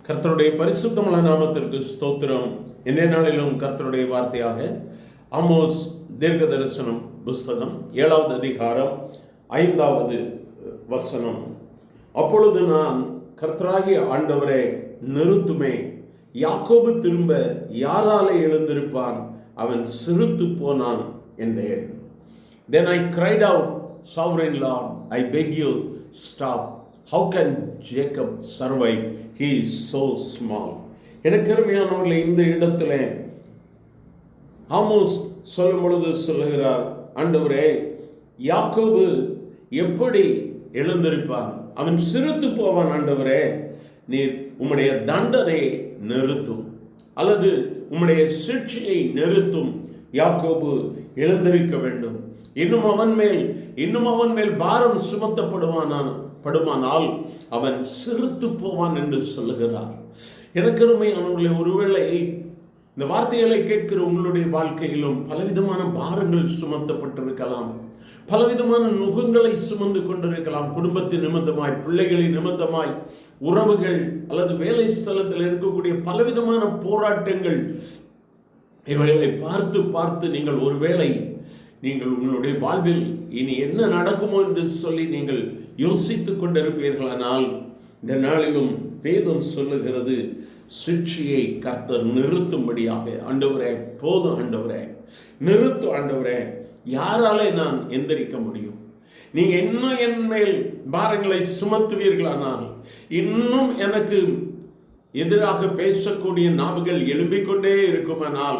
கர்த்தருடைய பரிசுத்தமுள்ள நாமத்திற்கு ஸ்தோத்திரம். இன்றைய நாளிலும் கர்த்தருடைய வார்த்தையாக ஆமோஸ் தீர்க்க தரிசனம் புஸ்தகம் 7வது அதிகாரம் 5வது வசனம். அப்பொழுது நான், கர்த்தராகிய ஆண்டவரே நிறுத்துமே, யாக்கோபு திரும்ப யாராலே எழுந்திருப்பான்? அவன் சிறுத்து போனான் என்றேன். Then I cried out, Sovereign Lord, I beg you, stop. How can Jacob survive? He is so small. எனக்கு அருமையானவர்களே, இந்த இடத்துல ஆமோஸ் சொல்லும் பொழுது சொல்லுகிறார், ஆண்டவரே யாக்கோபு எப்படி எழுந்திருப்பான்? அவன் சிறுத்து போவான். ஆண்டவரே, நீர் உம்முடைய தண்டனை நிறுத்தும், அல்லது உம்முடைய சிட்சையை நிறுத்தும். யாக்கோபு எழுந்திருக்க வேண்டும். இன்னும் அவன் மேல் பாரம் சுமத்தப்படுமானால் அவன் சிறுத்து போவான் என்று சொல்லுகிறார். எனக்கு அருமையானவர்களே, ஒருவேளை இந்த வார்த்தைகளை கேட்கிற உங்களுடைய வாழ்க்கையிலும் பலவிதமான பாரங்கள் சுமத்தப்பட்டிருக்கலாம், பலவிதமான நுகங்களை சுமந்து கொண்டிருக்கலாம். குடும்பத்தின் நிமித்தமாய், பிள்ளைகளின் நிமித்தமாய், உறவுகள் அல்லது வேலை ஸ்தலத்தில் இருக்கக்கூடிய பலவிதமான போராட்டங்கள், இவைகளை பார்த்து நீங்கள் ஒருவேளை உங்களுடைய வாழ்வில் இனி என்ன நடக்குமோ என்று சொல்லி நீங்கள் யோசித்துக் கொண்டிருப்பீர்களானால், இந்த நாளிலும் வேதம் சொல்லுகிறது, சிட்சையை கர்த்தர் நிறுத்தும்படியாக. ஆண்டவரே, போதும் ஆண்டவரே, நிறுத்து ஆண்டவரே, யாராலே நான் எந்திரிக்க முடியும்? நீங்க இன்னும் என் மேல் பாரங்களை சுமத்துவீர்களானால், இன்னும் எனக்கு எதிராக பேசக்கூடிய நாவுகள் எழும்பிக் கொண்டே இருக்குமானால்,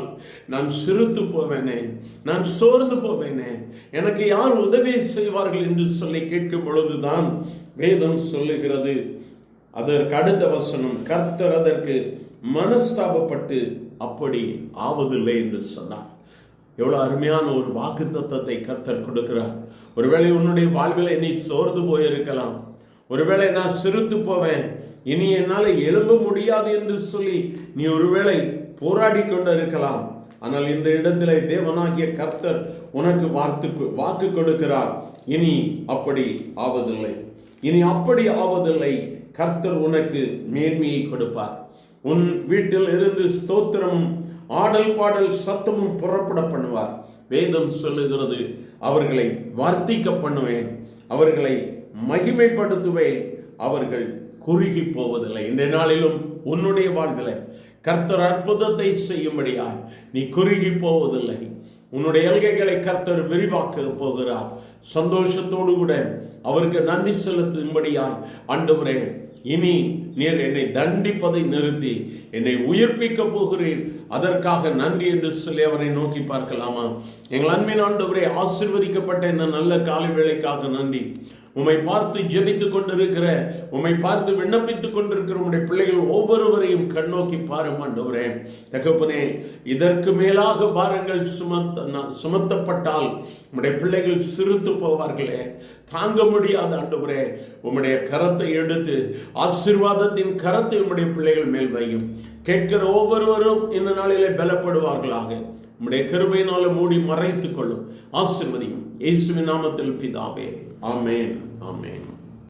நான் சிறுத்து போவேனே, நான் சோர்ந்து போவேனே, எனக்கு யார் உதவி செய்வார்கள் என்று சொல்லி கேட்கும் பொழுதுதான் வேதம் சொல்லுகிறது, அதற்கு அடுத்த வசனம், கர்த்தர் அதற்கு மனஸ்தாபப்பட்டு அப்படி ஆவதில்லை என்று சொன்னார். எவ்வளவு அருமையான ஒரு வாக்கு தத்தத்தை கர்த்தர் கொடுக்கிறார். ஒருவேளை உன்னுடைய வாழ்வில் நீ சோர்ந்து போயிருக்கலாம், ஒருவேளை நான் சிறுத்து போவேன், இனி என்னால் எழும்ப முடியாது என்று சொல்லி நீ ஒருவேளை போராடி கொண்டு இருக்கலாம். ஆனால் இந்த இடத்துல தேவனாகிய கர்த்தர் உனக்கு வாக்கு கொடுக்கிறார், இனி அப்படி ஆவதில்லை. கர்த்தர் உனக்கு மேன்மையை கொடுப்பார். உன் வீட்டில் இருந்து ஸ்தோத்திரமும் ஆடல் பாடல் சத்தமும் புறப்பட பண்ணுவார். வேதம் சொல்லுகிறது, அவர்களை வர்த்திக்க பண்ணுவேன், அவர்களை மகிமைப்படுத்துவேன், அவர்கள் குறுகி போவதில்லை. இன்றைய நாளிலும் உன்னுடைய வாழ்வில் கர்த்தர் அற்புதத்தை செய்யும்படியாய் நீ குறுகி போவதில்லை. உன்னுடைய எல்கைகளை கர்த்தர் விரிவாக்க போகிறார். சந்தோஷத்தோடு கூட அவருக்கு நன்றி செலுத்தும்படியாய், ஆண்டவரே, இனி நீர் என்னை தண்டிப்பதை நிறுத்தி என்னை உயிர்ப்பிக்க போகிறீர், அதற்காக நன்றி என்று சொல்லி அவரை நோக்கி பார்க்கலாமா? எங்கள் அன்பின் ஆண்டவரே, ஆசீர்வதிக்கப்பட்ட இந்த நல்ல காலை வேளைக்காக நன்றி. உம்மை பார்த்து ஜெபித்துக் கொண்டிருக்கிற, உம்மை பார்த்து விண்ணப்பித்துக் கொண்டிருக்கிற உம்முடைய பிள்ளைகள் ஒவ்வொருவரையும் கண்ணோக்கி பாரும் ஆண்டவரே. தகப்பனே, இதற்கு மேலாக பாரங்கள் சுமத்தப்பட்டால் உம்முடைய பிள்ளைகள் சிறுத்து போவார்களே, தாங்க முடியாத ஆண்டவரே. உம்முடைய கரத்தை எடுத்து, ஆசீர்வாதத்தின் கரத்தை உம்முடைய பிள்ளைகள் மேல் வையும். கேட்கிற ஒவ்வொருவரும் இந்த நாளிலே பலப்படுவார்களாக. உம்முடைய கிருபையினால மூடி மறைத்துக் கொள்ளும், ஆசீர்வதியும். இயேசுவின் நாமத்தில் பிதாவே, ஆமென், ஆமென்.